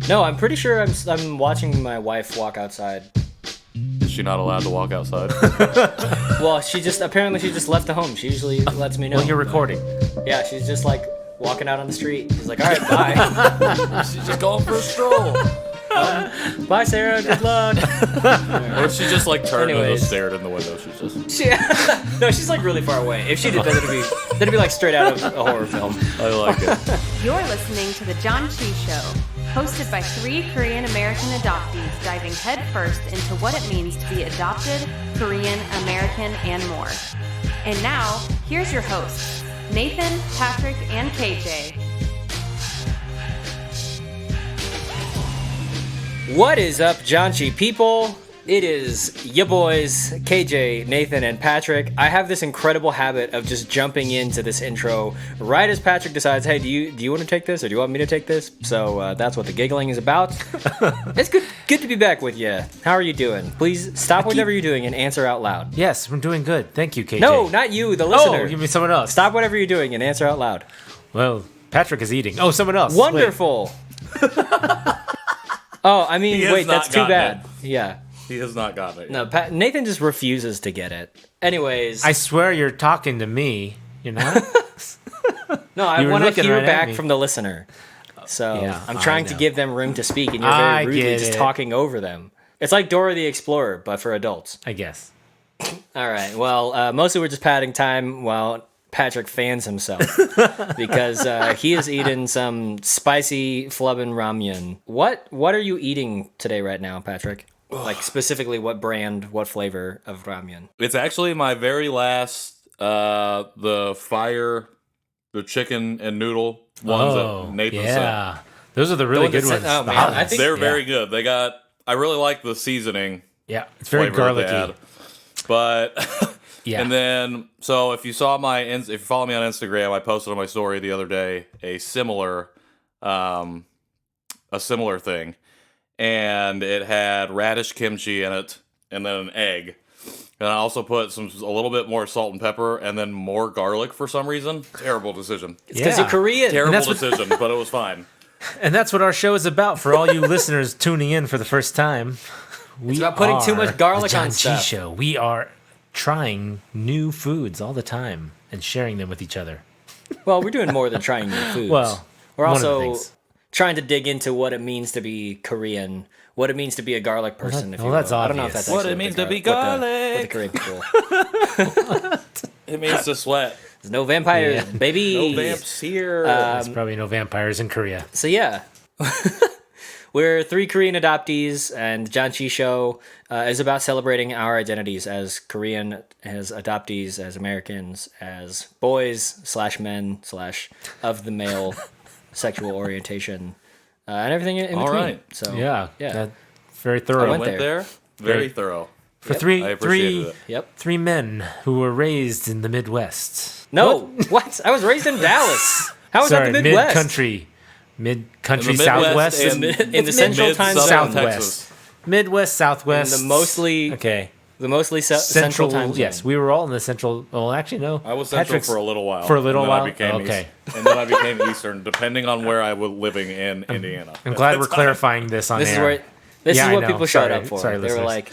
No, I'm pretty sure I'm watching my wife walk outside. Is she not allowed to walk outside? Well, she just left the home. She usually lets me know. Well, you're recording. Yeah, she's just like walking out on the street. She's like, all right, bye. She's just going for a stroll. Bye, Sarah. Good luck. Or she just like turned and Anyways. just stared in the window. She's just. No, she's like really far away. If she did, that'd be like straight out of a horror film. I like it. You're listening to the Janchi Show, hosted by 3 Korean American adoptees diving headfirst into what it means to be adopted, Korean, American, and more. And now, here's your hosts, Nathan, Patrick, and KJ. What is up, Janchi people? It is ya boys, KJ, Nathan, and Patrick. I have this incredible habit of just jumping into this intro right as Patrick decides, hey, do you want to take this or do you want me to take this? So that's what the giggling is about. It's good to be back with you. How are you doing? Please stop whatever you're doing and answer out loud. Yes, I'm doing good. Thank you, KJ. No, not you, the listener. Oh, you mean someone else. Stop whatever you're doing and answer out loud. Well, Patrick is eating. Oh, someone else. Wonderful. Oh, I mean, He has wait, not that's too gotten bad. it. Yeah. He has not gotten it. No, Nathan just refuses to get it. Anyways. I swear you're talking to me. You're not? No, I You were want to looking hear right at back me. from the listener. So Yeah, I'm I trying to know. give them room to speak, and you're I very rudely get just it. talking over them. It's like Dora the Explorer, but for adults. I guess. All right. Well, mostly we're just padding time while Patrick fans himself because he is eating some spicy flubbin ramen. What are you eating today right now, Patrick? Like specifically what brand, what flavor of ramen? It's actually my very last, the chicken and noodle ones that Nathan sent. yeah. Those are the really one that good sent- ones. oh, The man, hot I ones. think- They're Yeah. very good. I really like the seasoning. Yeah, it's very flavor that they garlicky. add. But Yeah. and then if you follow me on Instagram, I posted on my story the other day a similar thing, and it had radish kimchi in it, and then an egg, and I also put a little bit more salt and pepper, and then more garlic for some reason. Terrible decision. It's because you're Korean. Terrible that's what- decision, but it was fine. And that's what our show is about for all you listeners tuning in for the first time. It's about putting too much garlic the on Janchi stuff. Show. We are trying new foods all the time and sharing them with each other. Well, we're doing more than trying new foods. Well, we're one of the also things. trying to dig into what it means to be Korean, what it means to be a garlic person. well, that's I don't know if that's obvious. actually What it means the to be gar- what the Korean people. It means to sweat. There's no vampires, Yeah. baby. No vamps here. There's probably no vampires in Korea. So yeah, we're 3 Korean adoptees, and Janchi Show is about celebrating our identities as Korean, as adoptees, as Americans, as boys / men / of the male sexual orientation, and everything in All between. right. So Yeah, yeah. very I thorough. went Went there. Very thorough. For Yep. three, I appreciated it. Yep. three men who were raised in the Midwest. No, what? I was raised in Dallas. How is Sorry, that the Midwest? mid-country In the Southwest, Midwest in the Central Time Zone. Southern Southwest, Texas. Midwest, Southwest, In the mostly okay, Central Time Zone. Yes, we were all in the Central. Well, actually, no. I was Central Patrick's- for a little while. For a little and then while? I became Okay. and then I became Eastern, depending on where I was living in Indiana. I'm glad we're clarifying this on This is air. where this Yeah, is I what know. people showed Sorry- up for. sorry, They were listeners. like,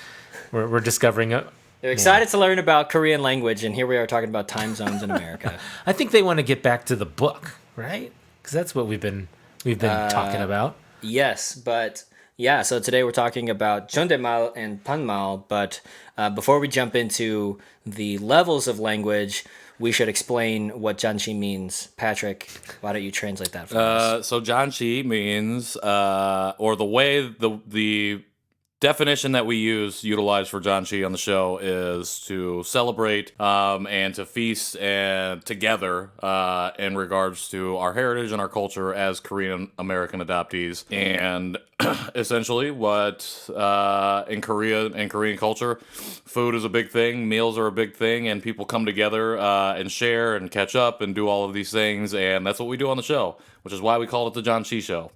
We're discovering it. they're excited to learn about Korean language, and here we are talking about time zones in America. I think they want to get back to the book, right? Because that's what we've been talking about. Yes, but yeah. So today we're talking about Jondaetmal and Banmal. But before we jump into the levels of language, we should explain what Janchi means. Patrick, why don't you translate that for us? So Janchi means, or the way the definition that we utilize for Janchi on the show is to celebrate and to feast and together in regards to our heritage and our culture as Korean American adoptees. And essentially what in Korean culture, food is a big thing, meals are a big thing, and people come together and share and catch up and do all of these things, and that's what we do on the show, which is why we call it the Janchi Show.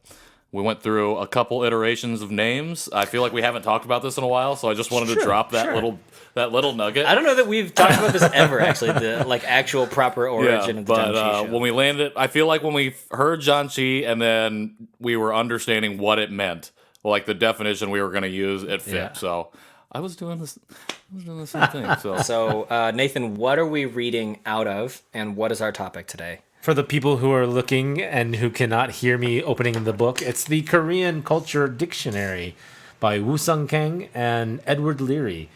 We went through a couple iterations of names. I feel like we haven't talked about this in a while, so I just wanted to drop that little nugget. I don't know that we've talked about this ever, actually, the like actual proper origin of the Janchi Show. When we landed, I feel like when we heard Janchi and then we were understanding what it meant, like the definition we were going to use, it fit. Yeah. So I was doing the same thing. So, Nathan, what are we reading out of, and what is our topic today? For the people who are looking and who cannot hear me opening the book, it's the Korean Culture Dictionary by Woo Sung Kang and Edward Leary.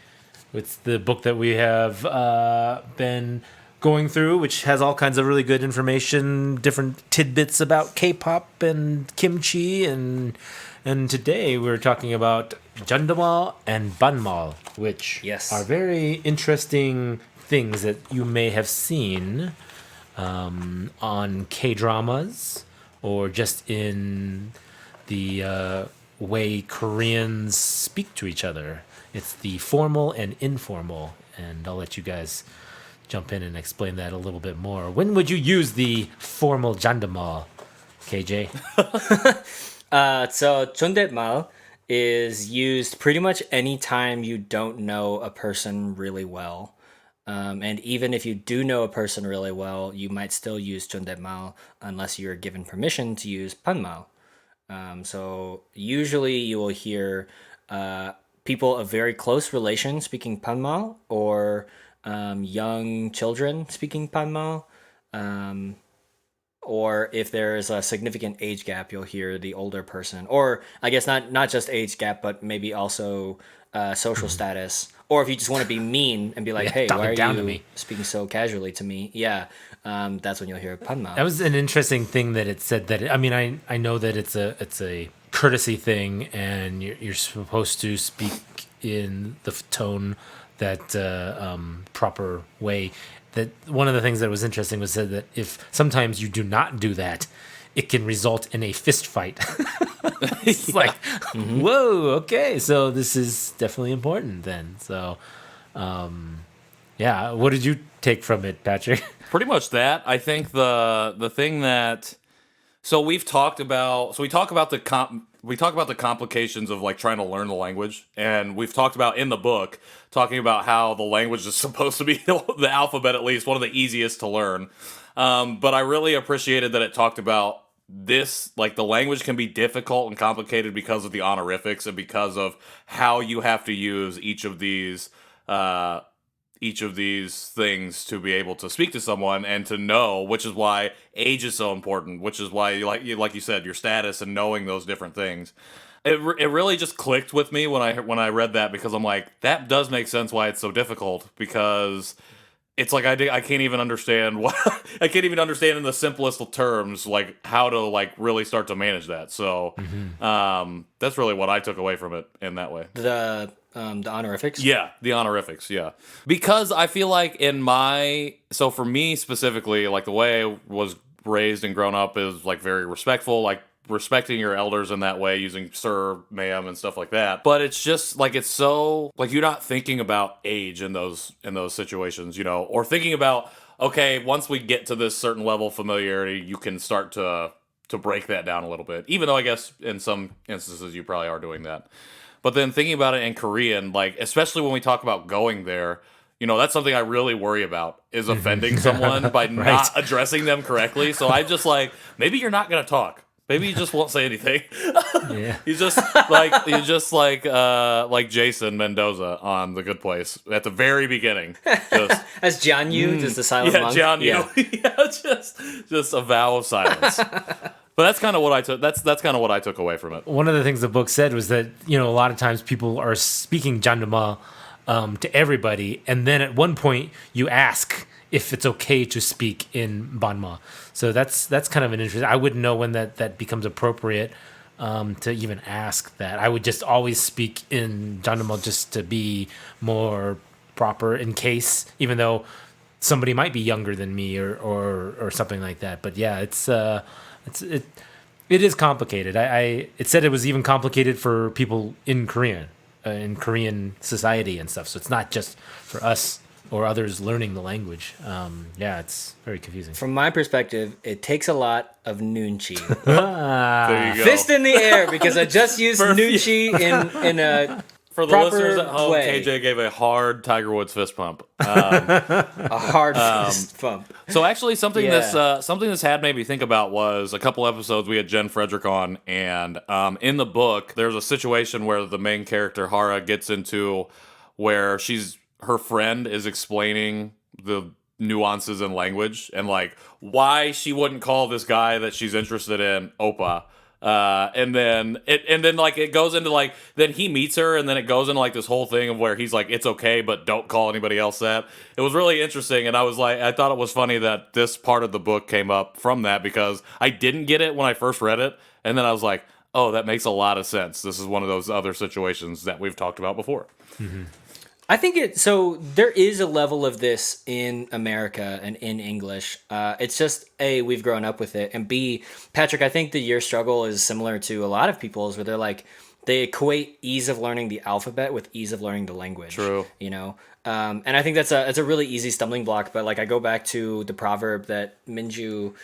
It's the book that we have been going through, which has all kinds of really good information, different tidbits about K-pop and kimchi, and today we're talking about Jondaetmal and Banmal, which are very interesting things that you may have seen on K-dramas or just in the way Koreans speak to each other. It's the formal and informal, and I'll let you guys jump in and explain that a little bit more. When would you use the formal Jondaetmal, KJ? So Jondaetmal is used pretty much any time you don't know a person really well. And even if you do know a person really well, you might still use Jondaetmal unless you're given permission to use Banmal. So usually you will hear people of very close relation speaking Banmal, or young children speaking Banmal. Or if there's a significant age gap, you'll hear the older person. Or I guess not just age gap, but maybe also social status. Or if you just want to be mean and be like, hey, why are you speaking so casually to me? Yeah, that's when you'll hear Banmal. That was an interesting thing that it said that, I mean, I know that it's a courtesy thing, and you're supposed to speak in the tone that proper way. That one of the things that was interesting was said that if sometimes you do not do that, it can result in a fist fight. It's like, whoa, okay, so this is definitely important then. So, yeah, what did you take from it, Patrick? Pretty much that. I think the thing that we talk about the complications of like trying to learn the language, and we've talked about in the book talking about how the language is supposed to be the alphabet, at least one of the easiest to learn. But I really appreciated that it talked about this, like the language can be difficult and complicated because of the honorifics and because of how you have to use each of these things to be able to speak to someone and to know, which is why age is so important, which is why, like you said, your status and knowing those different things. It really just clicked with me when I read that, because I'm like, that does make sense why it's so difficult, because it's like I can't even understand I can't even understand in the simplest of terms like how to like really start to manage that. So that's really what I took away from it in that way. The honorifics? Yeah, the honorifics, yeah. Because I feel like so for me specifically, like the way I was raised and grown up is like very respectful, like respecting your elders in that way, using sir, ma'am, and stuff like that. But it's just like, it's so like you're not thinking about age in those situations, you know, or thinking about, okay, once we get to this certain level of familiarity, you can start to break that down a little bit. Even though I guess in some instances you probably are doing that. But then thinking about it in Korean, like especially when we talk about going there, you know, that's something I really worry about, is offending someone by not addressing them correctly. So I just like, maybe you're not going to talk. Maybe you just won't say anything. Yeah. He's just like Jason Mendoza on The Good Place at the very beginning. Just, as John Yu, just the silent monk. John Yu. Yeah, just a vow of silence. But that's kind of what I took. That's kind of what I took away from it. One of the things the book said was that, you know, a lot of times people are speaking Jondaetmal to everybody, and then at one point you ask if it's okay to speak in Banmal. So that's kind of an interesting. I wouldn't know when that becomes appropriate to even ask that. I would just always speak in Jondaetmal just to be more proper in case, even though somebody might be younger than me or something like that. But yeah, it is complicated. It said it was even complicated for people in Korean society and stuff. So it's not just for us or others learning the language. Yeah, it's very confusing. From my perspective, it takes a lot of nunchi. There you go. Fist in the air, because I just used nunchi in a For the proper listeners at home, way. KJ gave a hard Tiger Woods fist pump. A hard fist bump. So actually, something Yeah. this had made me think about was a couple episodes we had Jen Frederick on, and in the book, there's a situation where the main character Hara gets into where her friend is explaining the nuances in language and like why she wouldn't call this guy that she's interested in Oppa. And then it goes into like, then he meets her, and then it goes into like this whole thing of where he's like, it's okay, but don't call anybody else that. It was really interesting, and I thought it was funny that this part of the book came up from that, because I didn't get it when I first read it, and then I was like, oh, that makes a lot of sense. This is one of those other situations that we've talked about before. Mm-hmm. I think so there is a level of this in America and in English. It's just, A, we've grown up with it, and B, Patrick, I think your struggle is similar to a lot of people's, where they're like, they equate ease of learning the alphabet with ease of learning the language. True. You know? And I think that's a really easy stumbling block, but like I go back to the proverb that Minju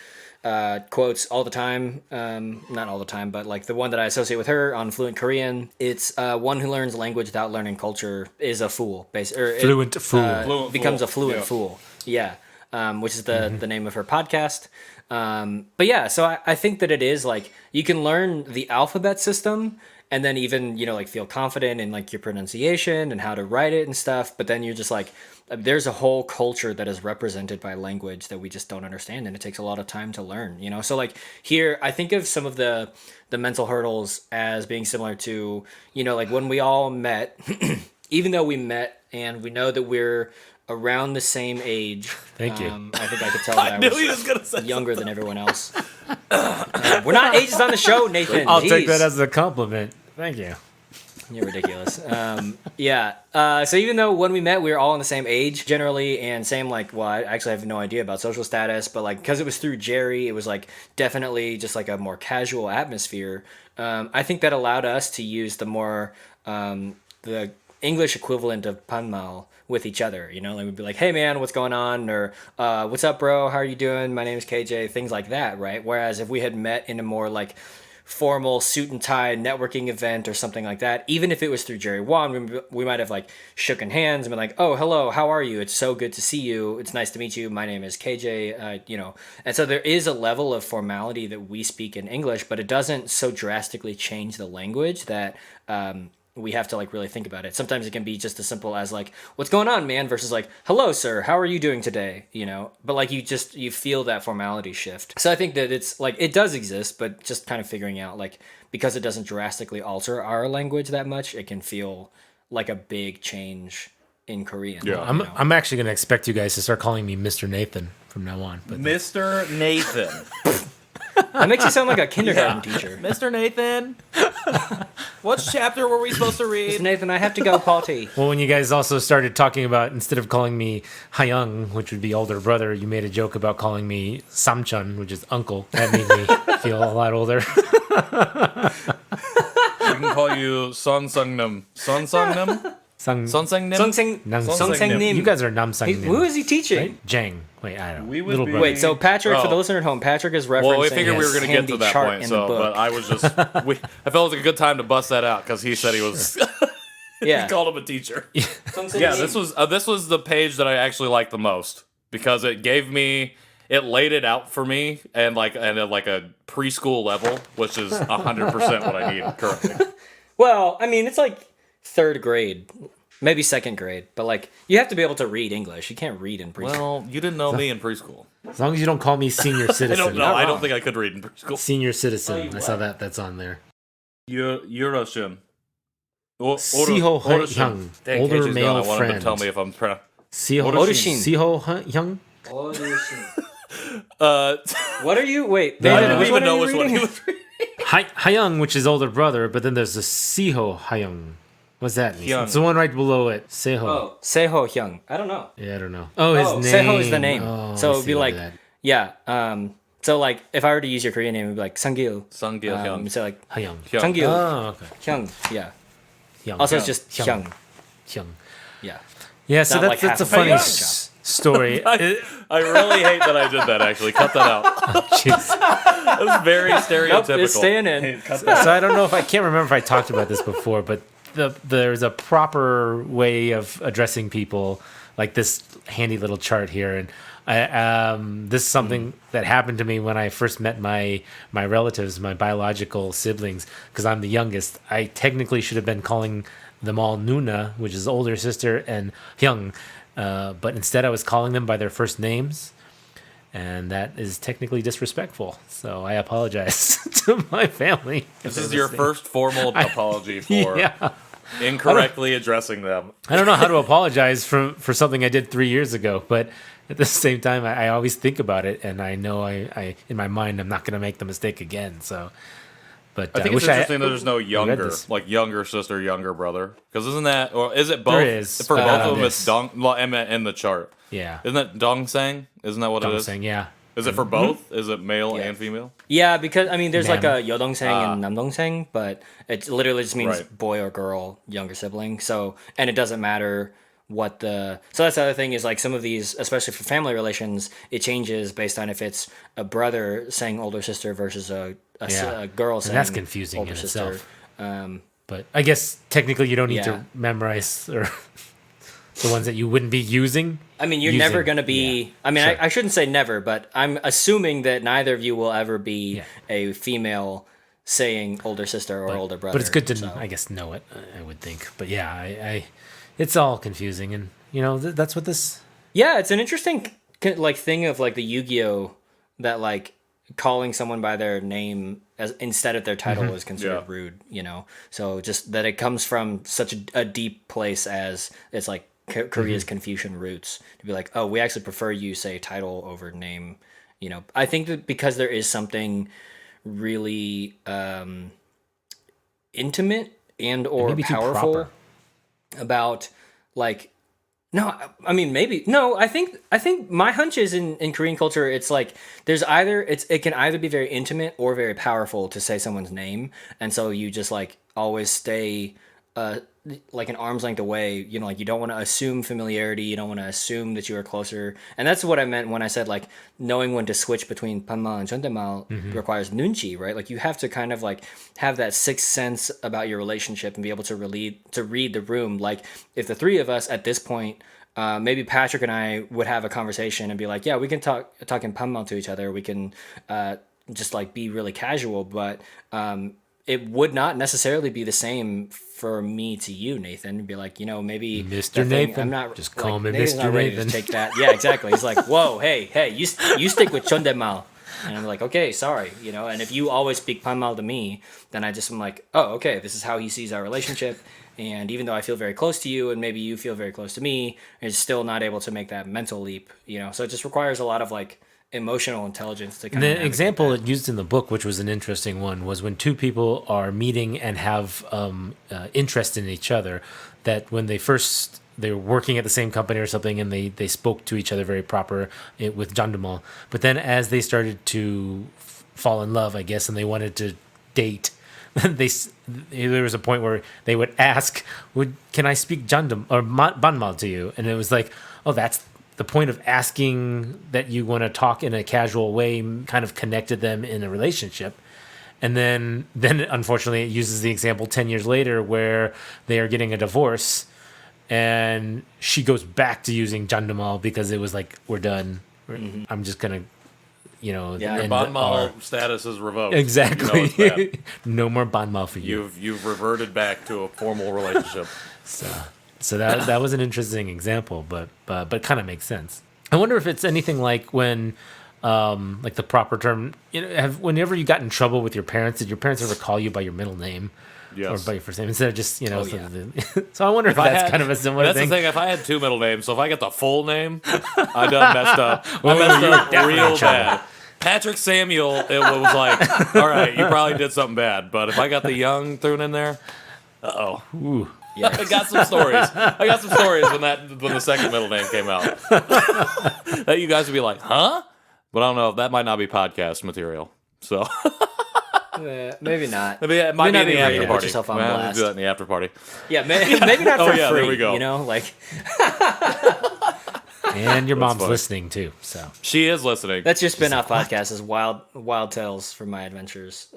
quotes all the time, not all the time, but like the one that I associate with her on Fluent Korean. It's one who learns language without learning culture is a fool. Fluent fool. Fluent becomes fool. a fluent Yeah. fool. Yeah, which is the name of her podcast. But yeah, so I think that it is like you can learn the alphabet system and then even, like feel confident in like your pronunciation and how to write it and stuff. But then you're just like, there's a whole culture that is represented by language that we just don't understand, and it takes a lot of time to learn, So like here, I think of some of the mental hurdles as being similar to, like when we all met, even though we met and we know that we're around the same age. Thank you. I think I could tell that I knew he was gonna was say younger than everyone else. We're not ages on the show, Nathan. I'll take Jeez. that as a compliment. Thank you. You're ridiculous. Yeah. So even though when we met, we were all in the same age generally, and same like, well, I actually have no idea about social status, but like because it was through Jerry, it was like definitely just like a more casual atmosphere. I think that allowed us to use the more the English equivalent of Banmal with each other. Like we'd be like, hey man, what's going on? Or what's up, bro? How are you doing? My name is KJ. Things like that, right? Whereas if we had met in a more like formal suit and tie networking event or something like that, even if it was through Jerry Wan, we might have like shooken hands and been like, oh, hello, how are you? It's so good to see you. It's nice to meet you. My name is KJ, And so there is a level of formality that we speak in English, but it doesn't so drastically change the language that we have to like really think about it. Sometimes it can be just as simple as like, what's going on, man? Versus like, hello, sir, how are you doing today? But like you feel that formality shift. So I think that it's like, it does exist, but just kind of figuring out like, because it doesn't drastically alter our language that much, it can feel like a big change in Korean. Yeah. I'm actually going to expect you guys to start calling me Mr. Nathan from now on. But Mr. Nathan. That makes you sound like a kindergarten teacher. Mr. Nathan. What chapter were we supposed to read? Nathan, I have to go potty. Well, when you guys also started talking about, instead of calling me Hyung, which would be older brother, you made a joke about calling me Samchun, which is uncle. That made me feel a lot older. We can call you Son Sungnam. Son Sungnam? Sang, Son Sungnam? Sungsang-nim. You guys are Namsang. Who is he teaching? Right? Jang. Wait, I don't know. We would Little be- brother. Wait, so Patrick, for the Oh. listener at home, Patrick is referencing Well, we figured we his were going to get handy to that chart point, in so the book. but I was just I felt it was a good time to bust that out because he said he was Yeah. he called him a teacher. Yeah, this was the page that I actually liked the most because it laid it out for me and at like a preschool level, which is 100% what I need currently. Well, I mean, it's like third grade, maybe second grade, but like you have to be able to read English. You can't read in preschool. Well, you didn't know me in preschool. As long as you don't call me senior I citizen. don't know. I don't think I could read in preschool. Senior citizen. I saw that. That's on there. Eurasian. Siho Hyung. Older male I wanted friend. to tell me if I'm pronouncing. Siho Orushin. Siho Hyung. What are you? Wait, I David, don't which even one are know you which one reading? he was reading. Hyung, which is older brother, but then there's the Siho Hyung. What's that mean? Hyung. It's the one right below it. Seho. Oh, Seho Hyung. I don't know. Yeah, I don't know. Oh, his Oh, name. Seho is the name. Oh, So I it would see, be look like, at that. yeah. So like, if I were to use your Korean name, it would be like Sungil. Sungil Hyung. So like Hyung. Hyung. Sungil Oh, okay. Hyung. Yeah. Hyung. Also, it's just Hyung. Hyung. Hyung. Yeah. Yeah, so Not like that's a half of funny a chop. story. I really hate that I did that, actually. Cut that out. Jeez. That was very stereotypical. Nope, it's staying in. So I don't know if I can't remember if I talked about this before, but there's a proper way of addressing people, like this handy little chart here, and this is something that happened to me when I first met my relatives, my biological siblings, because I'm the youngest. I technically should have been calling them all Nuna, which is older sister, and Hyung, but instead I was calling them by their first names. And that is technically disrespectful. So I apologize to my family. This is your first formal apology for Yeah. incorrectly addressing them. I don't know how to apologize for something I did 3 years ago, but at the same time, I always think about it, and I know I in my mind I'm not going to make the mistake again. So, but I think wish it's interesting that there's no read younger, this. like younger sister, younger brother. Because isn't that, or is it both? There is, For both of them, this. it's Dong, well, in the chart. Yeah, Isn't that Dong Sang? Isn't that what it I'm is? saying yeah. Is it for both? Is it male and female? Yeah, because I mean, there's like Man. a yodongsang and namdongsang, but it literally just means Right. boy or girl, younger sibling. So, and it doesn't matter what the. So that's the other thing is like some of these, especially for family relations, it changes based on if it's a brother saying older sister versus a girl saying And that's confusing older in sister. itself. But I guess technically you don't need Yeah. to memorize or the ones that you wouldn't be using. I mean, you're using. never going to be. Yeah. I mean, Sure. I shouldn't say never, but I'm assuming that neither of you will ever be Yeah. a female saying older sister or older brother. But it's good to, so. I guess, know it. I would think. But yeah, I it's all confusing, and that's what this. Yeah, it's an interesting like thing of like the Yu-Gi-Oh that like calling someone by their name as instead of their title is considered Yeah. rude. So just that it comes from such a deep place as it's like Korea's Confucian roots to be like, oh, we actually prefer you say title over name. I think that because there is something really intimate and or maybe too powerful proper. about like no, I mean maybe no. I think my hunch is in Korean culture, it's like there's it can either be very intimate or very powerful to say someone's name, and so you just like always stay like an arm's length away. Like you don't want to assume familiarity, you don't want to assume that you are closer, and that's what I meant when I said like knowing when to switch between Banmal and Jondaetmal requires nunchi, right? Like you have to kind of like have that sixth sense about your relationship and be able to read the room. Like if the three of us at this point, maybe Patrick and I would have a conversation and be like, yeah, we can talk in Banmal to each other, we can just like be really casual, but it would not necessarily be the same for me to you, Nathan. Be like, maybe Mr. Nathan. I'm not Just call me Nathan's Mr. not ready to Nathan. take that. Yeah, exactly. He's like, whoa, hey, you stick with Jondaetmal. And I'm like, okay, sorry, And if you always speak Banmal to me, then I just am like, oh, okay, this is how he sees our relationship. And even though I feel very close to you, and maybe you feel very close to me, it's still not able to make that mental leap. So it just requires a lot of like emotional intelligence to kind of The example it used in the book, which was an interesting one, was when two people are meeting and have interest in each other, that when they were working at the same company or something, and they spoke to each other very proper with Jondaetmal. But then as they started to fall in love, I guess, and they wanted to date, there was a point where they would ask, can I speak Jondaetmal or Banmal to you? And it was like, oh, that's the point of asking that you want to talk in a casual way kind of connected them in a relationship. And then unfortunately it uses the example 10 years later where they are getting a divorce and she goes back to using Jondaetmal because it was like, we're done. I'm just going to, Yeah, end Banmal our- status is revoked. Exactly. You know it's bad. No more Banmal for you. You've reverted back to a formal relationship. So that was an interesting example, but kind of makes sense. I wonder if it's anything like when, like the proper term, whenever you got in trouble with your parents, did your parents ever call you by your middle name Yes. or by your first name instead of just yeah. So I wonder if I that's had- kind of a similar That's thing. the thing. If I had two middle names, so if I get the full name, I done messed up. I messed you up were definitely real in trouble. bad. Patrick Samuel, it was like, all right, you probably did something bad. But if I got the young thrown in there, Ooh. I got some stories. I got some stories when the second middle name came out. That you guys would be like, huh? But I don't know. That might not be podcast material. So Maybe not. Maybe it might be in the ready after to put party. yourself on We'll have to blast. do that in the after party. Yeah, maybe not Oh, for yeah, free. there we go. You know, like And your mom's funny. listening too. So She is listening. that's your spin-off podcast is wild tales from my adventures.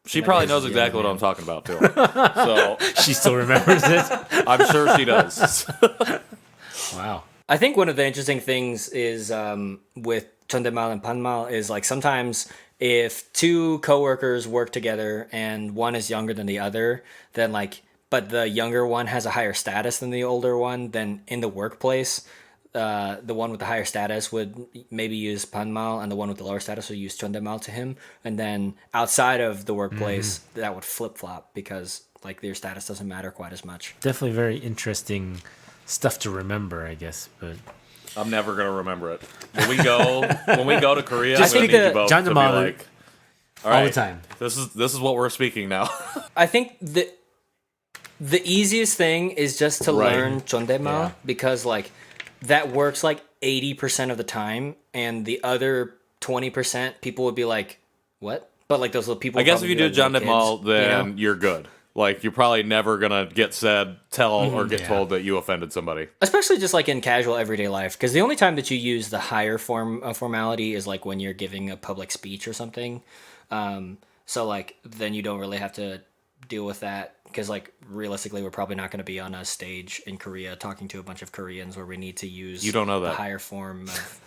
She probably knows exactly what I'm talking about too. So she still remembers it. I'm sure she does. Wow. I think one of the interesting things is with Jondaetmal and Banmal is like sometimes if two coworkers work together and one is younger than the other, then like but the younger one has a higher status than the older one, then in the workplace, the one with the higher status would maybe use Banmal and the one with the lower status would use Jondaetmal to him. And then outside of the workplace, that would flip flop because like their status doesn't matter quite as much. Definitely very interesting stuff to remember, I guess. But I'm never gonna remember it. When we go to Korea, Just I'm think gonna need the you both to be Jandaetmal like, all all right, the time. This is what we're speaking now. I think the easiest thing is just to Right. learn Jondaetmal Yeah. because like that works like 80% of the time, and the other 20% people would be like, "What?" But like those little people. I guess if probably you be do like little Jondaetmal, kids, then you know? you're good. Like you're probably never gonna tell or get yeah. told that you offended somebody. Especially just like in casual everyday life, because the only time that you use the higher form of formality is like when you're giving a public speech or something. So like then you don't really have to deal with that because like realistically we're probably not going to be on a stage in Korea talking to a bunch of Koreans where we need to use You don't know that. the higher form of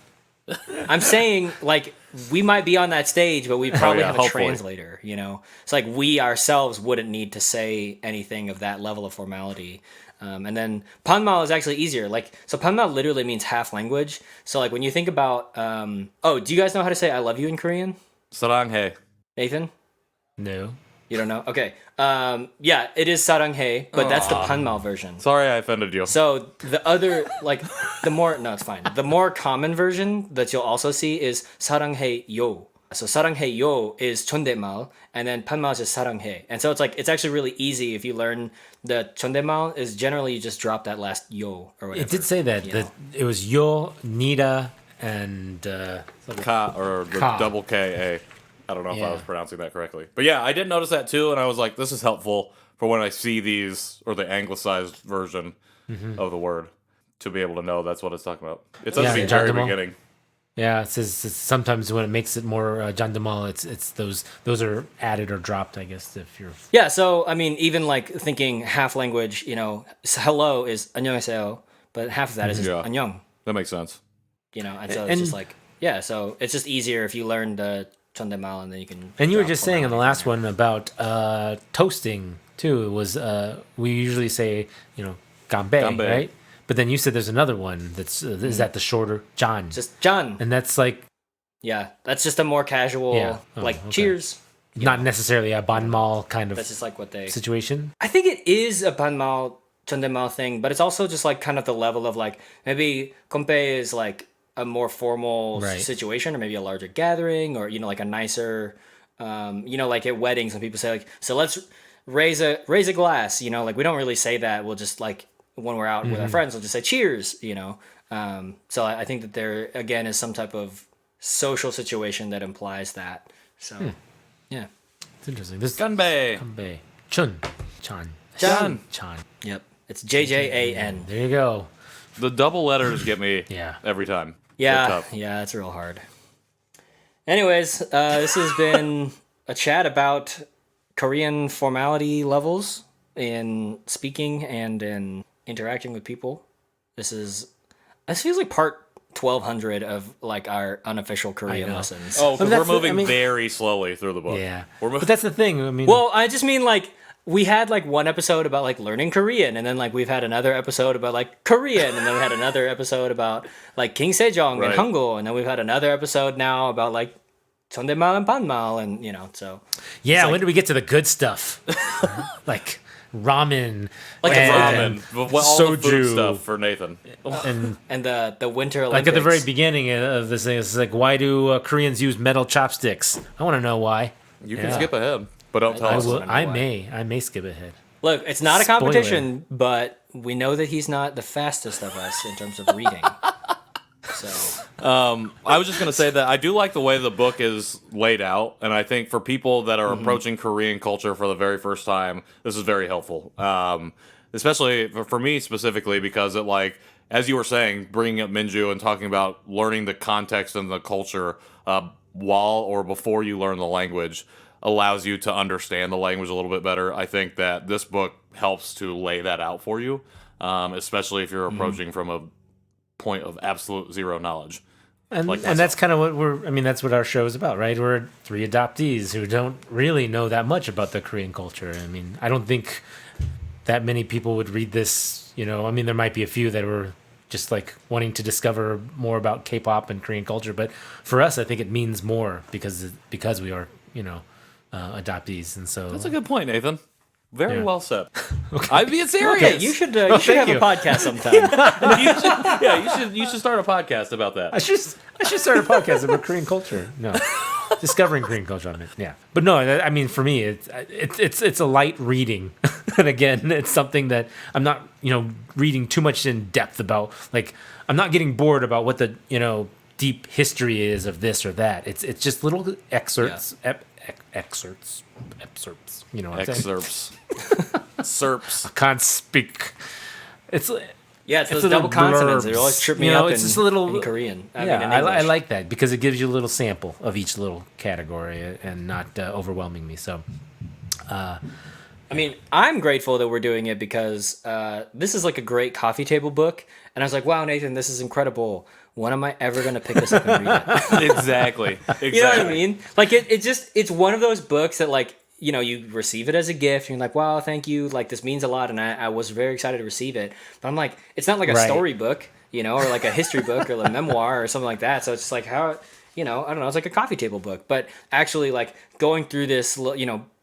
I'm saying like we might be on that stage but we probably yeah, have a hopefully. translator, you know. It's like we ourselves wouldn't need to say anything of that level of formality. And then Panmal is actually easier. Like so Panmal literally means half language. So like when you think about do you guys know how to say I love you in Korean? Saranghae. Nathan? No. You don't know? Okay. Yeah, it is saranghae, but that's the Panmal version. Sorry, I offended you. So the other, like, it's fine. The more common version that you'll also see is saranghae yo. So saranghae yo is Jondaetmal, and then Panmal is just saranghae. And so it's like, it's actually really easy if you learn the Jondaetmal is generally you just drop that last yo or whatever. It did say that you that know. it was Yo, Nida, and Ka or the Ka. double K-A. I don't know if I Yeah. was pronouncing that correctly. But yeah, I did notice that too, and I was like, this is helpful for when I see these, or the anglicized version of the word, to be able to know that's what it's talking about. It says Yeah, at the very Jandaetmal. beginning. yeah, it says sometimes when it makes it more Jandaetmal, it's those are added or dropped, I guess, if you're Yeah, so I mean, even like thinking half language, you know, hello is 안녕하세요, but half of that is just Yeah. 안녕, That makes sense. you know, and so And- it's just like, yeah, so it's just easier if you learn the Jondaetmal and then you can. And you were drop just saying in the formality last one about toasting too. It was we usually say gambe, Gambe. right? But then you said there's another one that's is that the shorter John, just John. and that's like Yeah, that's just a more casual, Yeah. Oh, like okay. cheers. not necessarily a banmal kind of That's just like what they. situation. I think it is a Banmal Jondaetmal thing, but it's also just like kind of the level of like maybe kompe is like a more formal Right. situation, or maybe a larger gathering, or like a nicer, like at weddings when people say like, so let's raise a glass. Like we don't really say that. We'll just like when we're out with our friends, we'll just say cheers. So I think that there again is some type of social situation that implies that. So yeah. It's interesting. This Ganbei. gambe chun chan Chan. chan. Yep. It's JJAN. There you go. The double letters get me Yeah. every time. They're Yeah, tough. yeah, it's real hard. Anyways, this has been a chat about Korean formality levels in speaking and in interacting with people. This feels like part 1200 of like our unofficial Korean know. lessons. Oh, because that's we're the- moving I mean- very slowly through the book. Yeah. We're But that's the thing. I mean, Well, I just mean like we had like one episode about like learning Korean, and then like we've had another episode about like Korean, and then we had another episode about like King Sejong and Right. Hangul, and then we've had another episode now about like Jondaetmal and Banmal, and so yeah. like- When do we get to the good stuff? Like ramen, Like a and, ramen. Well, all the food soju. stuff for Nathan. and and the Winter like Olympics. at the very beginning of this thing, it's like, why do Koreans use metal chopsticks? I want to know why. You can Yeah. skip ahead, but don't tell I us. will. wanna know I why. may skip ahead. Look, it's not a Spoiler. competition, but we know that he's not the fastest of us in terms of reading. So I was just going to say that I do like the way the book is laid out, and I think for people that are approaching Korean culture for the very first time, this is very helpful. Especially for me specifically, because it, like, as you were saying, bringing up Minju and talking about learning the context and the culture while or before you learn the language allows you to understand the language a little bit better. I think that this book helps to lay that out for you, especially if you're approaching from a point of absolute zero knowledge. And like and that's kind of what that's what our show is about, right? We're three adoptees who don't really know that much about the Korean culture. I mean, I don't think that many people would read this, I mean, there might be a few that were just like wanting to discover more about K-pop and Korean culture, but for us, I think it means more because we are, adoptees, and so That's a good point, Nathan. Very well said. Okay. I'm being serious. Okay, you should have thank a you. podcast sometime. you should start a podcast about that. I should start a podcast about Korean culture. No, discovering Korean culture. I mean, yeah, but no, I mean, for me, it's a light reading, and again, it's something that I'm not reading too much in depth about. Like, I'm not getting bored about what the deep history is of this or that. It's just little excerpts, excerpts. You know what I'm saying? Excerpts. Serps. I can't speak. It's Yeah, it's those little double consonants. They blurbs. always trip me up it's in, just a little, in Korean. I yeah, mean, in I English. like that because it gives you a little sample of each little category and not overwhelming me. So, I mean, I'm grateful that we're doing it because this is like a great coffee table book. And I was like, wow, Nathan, this is incredible. When am I ever going to pick this up and read it? Exactly. You know what I mean? Like, it's one of those books that, like, you receive it as a gift. And you're like, wow, thank you. Like, this means a lot. And I was very excited to receive it. But I'm like, it's not like a Right. storybook, or like a history book or a memoir or something like that. So it's just like how, I don't know. It's like a coffee table book. But actually, like, going through this,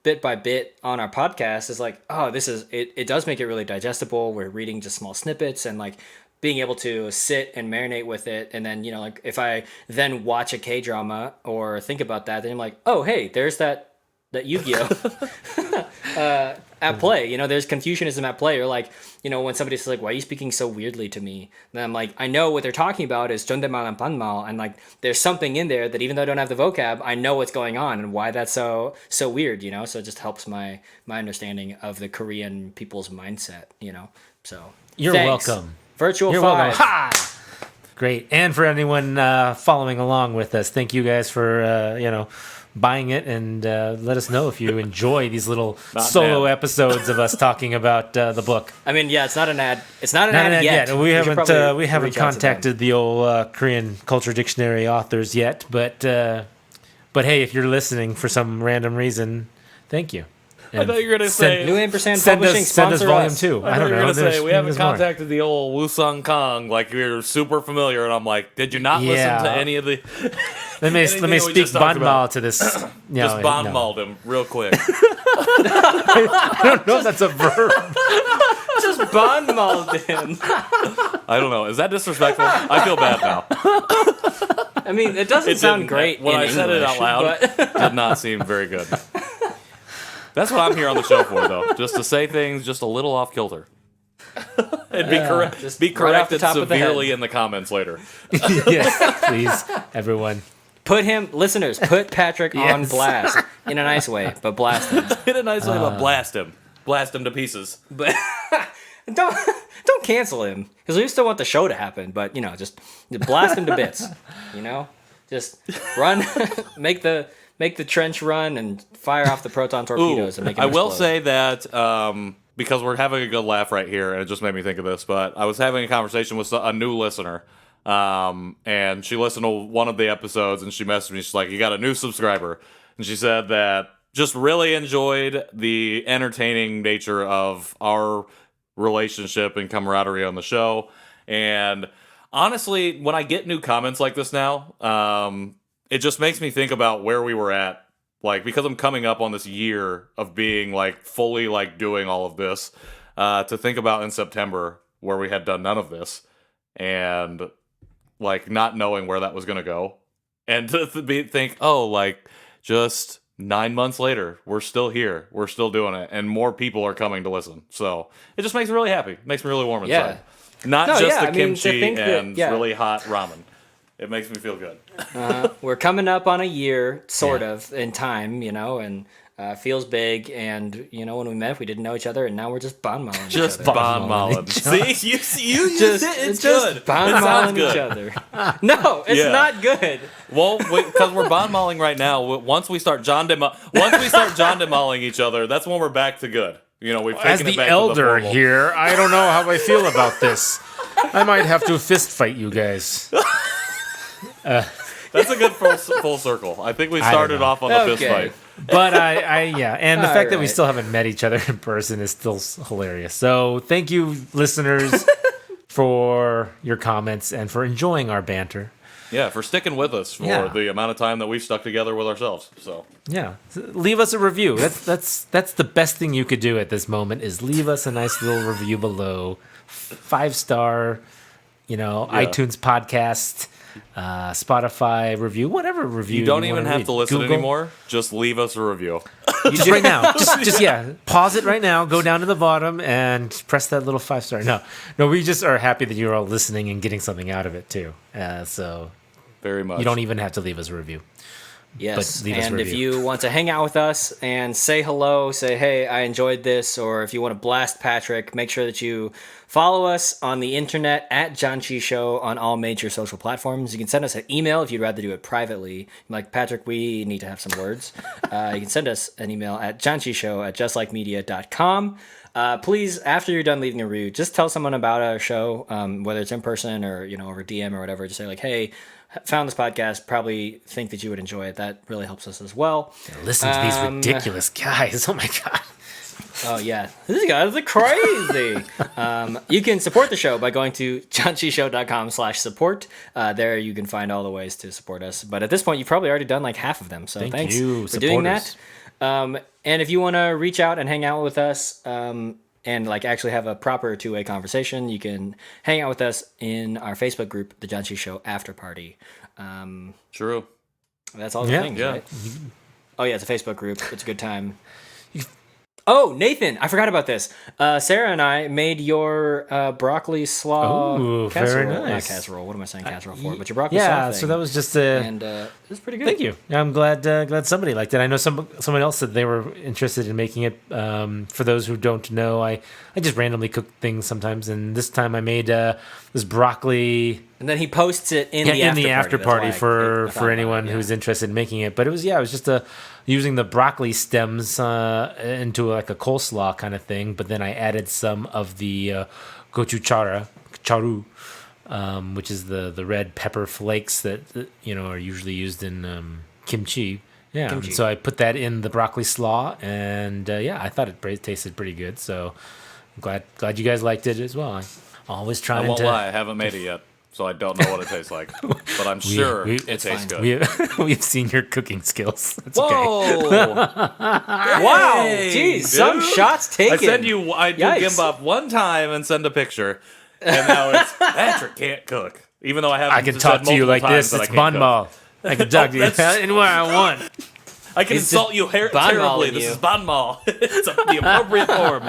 bit by bit on our podcast is like, oh, this is, it does make it really digestible. We're reading just small snippets and, like, being able to sit and marinate with it. And then, like, if I then watch a K-drama or think about that, then I'm like, oh, hey, there's that Yu-Gi-Oh! At play. There's Confucianism at play. Or, like, when somebody says, like, why are you speaking so weirdly to me? Then I'm like, I know what they're talking about is Jondaetmal and Banmal. And, like, there's something in there that even though I don't have the vocab, I know what's going on and why that's so weird, So it just helps my understanding of the Korean people's mindset, So you're thanks. welcome. Virtual You're 5. welcome. Ha! Great. And for anyone following along with us, thank you guys for buying it, and let us know if you enjoy these little solo episodes of us talking about the book. I mean, yeah, it's not an ad. It's not an ad yet. We should haven't probably we haven't reach out to them. contacted the old Korean Culture Dictionary authors yet, but hey, if you're listening for some random reason, thank you. I thought you were going to say... New Ampersand Send Publishing us, send us sponsor volume us. 2. I don't thought you were know. going to say, There's- we haven't there's more. contacted the old Woo-sung Kong. Like, we were super familiar. And I'm like, did you not Yeah. listen to any of the... Let me anything we speak just talked Banmal about? to this. Just Banmaled him real quick. I don't know if that's a verb. Just Banmal him. I don't know. Is that disrespectful? I feel bad now. I mean, it doesn't sound didn't- great when in I said it English, out loud. but- Did not seem very good. That's what I'm here on the show for, though. Just to say things just a little off kilter. And be correct. just Be right off the corrected top of the severely head. in the comments later. Yes, please, everyone. listeners, put Patrick on Yes. blast in a nice way, but blast him. In a nice way, but blast him. Blast him to pieces. But don't cancel him because we still want the show to happen. But just blast him to bits. Just run, make the trench run and fire off the proton torpedoes and make it I will explode. say that because we're having a good laugh right here, and it just made me think of this. But I was having a conversation with a new listener, and she listened to one of the episodes, and she messaged me. She's like, "You got a new subscriber," and she said that just really enjoyed the entertaining nature of our relationship and camaraderie on the show. And honestly, when I get new comments like this now, it just makes me think about where we were at. Like, because I'm coming up on this year of being, like, fully, like, doing all of this, to think about in September where we had done none of this and, like, not knowing where that was going to go. And to think, oh, like, just 9 months later, we're still here. We're still doing it. And more people are coming to listen. So it just makes me really happy. It makes me really warm inside. Yeah. Not No, just yeah, the I mean, to kimchi think that- and yeah. really hot ramen. It makes me feel good. We're coming up on a year, sort of, in time, and feels big. And, when we met, we didn't know each other, and now we're just banmaling each other. Just banmaling. See? You Just, it's just good. It banmaling sounds each good. other. No, it's not good. Well, because we're banmaling right now. Once we start Jondaetmaling each other, that's when we're back to good. We've taken As it the back elder to the formal. here, I don't know how I feel about this. I might have to fist fight you guys. That's a good full circle. I think we started off on a fist fight. But and the fact that we right. still haven't met each other in person is still hilarious. So thank you, listeners, for your comments and for enjoying our banter. Yeah, for sticking with us for the amount of time that we've stuck together with ourselves. So Yeah, leave us a review. That's the best thing you could do at this moment is leave us a nice little review below, 5-star, iTunes podcast, Spotify review, whatever review. you don't even wanna have read. to listen Google. anymore. Just leave us a review. Just right now. Just pause it right now. Go down to the bottom and press that little 5-star. No, we just are happy that you're all listening and getting something out of it too. So Very much. you don't even have to leave us a review. Yes, But leave us a and if review. you want to hang out with us and say hello, say, hey, I enjoyed this, or if you want to blast Patrick, make sure that you follow us on the internet at Janchi Show on all major social platforms. You can send us an email if you'd rather do it privately. Like, Patrick, we need to have some words. You can send us an email at janchishow@justlikemedia.com. Please, after you're done leaving a review, just tell someone about our show, whether it's in person or, over DM or whatever. Just say, like, hey, found this podcast, probably think that you would enjoy it. That really helps us as well. Listen to these ridiculous guys. Oh my God. Oh, yeah. These guys are crazy. You can support the show by going to janchishow.com/support. There you can find all the ways to support us. But at this point, you've probably already done like half of them. So Thank thanks you, for doing supporters. that. And if you want to reach out and hang out with us and like actually have a proper two-way conversation, you can hang out with us in our Facebook group, The Janchi Show After Party. True. That's all the things, Yeah. right? Oh, yeah, it's a Facebook group. It's a good time. Oh, Nathan, I forgot about this. Sarah and I made your broccoli slaw Ooh, casserole. very Not nice. casserole. What am I saying casserole for? But your broccoli slaw Yeah, thing. so that was just And it was pretty good. Thank you. I'm glad somebody liked it. I know someone else said they were interested in making it. For those who don't know, I just randomly cook things sometimes, and this time I made this broccoli. And then he posts it in In the the after after party I for thought about anyone it, who's interested in making it. But it was just using the broccoli stems into like a coleslaw kind of thing. But then I added some of the charu, which is the red pepper flakes that are usually used in kimchi. Yeah, Kimchi. so I put that in the broccoli slaw, and I thought it tasted pretty good. So I'm glad you guys liked it as well. I'm always I trying won't to. ly, I haven't made it yet, so I don't know what it tastes like. But I'm sure it tastes fine. good. We've seen your cooking skills. That's okay. Whoa! Wow. Jeez, some dude. shots taken. I said I do Yikes. gimbap one time and send a picture, and now it's Patrick can't cook. Even though I haven't I can said talk to you multiple like times this. that I It's can't cook. banmal. I can talk to you that's- anywhere I want. I can He's insult you banmaling terribly. This you. is banmal. It's the appropriate form.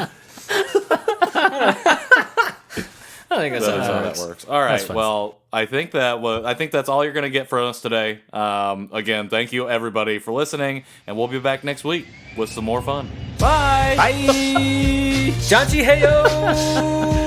I think that's That is how how it that works. works. All right. fun. Well, I think that's all you're gonna get from us today. Again, thank you everybody for listening, and we'll be back next week with some more fun. Bye. Janchi Heyo!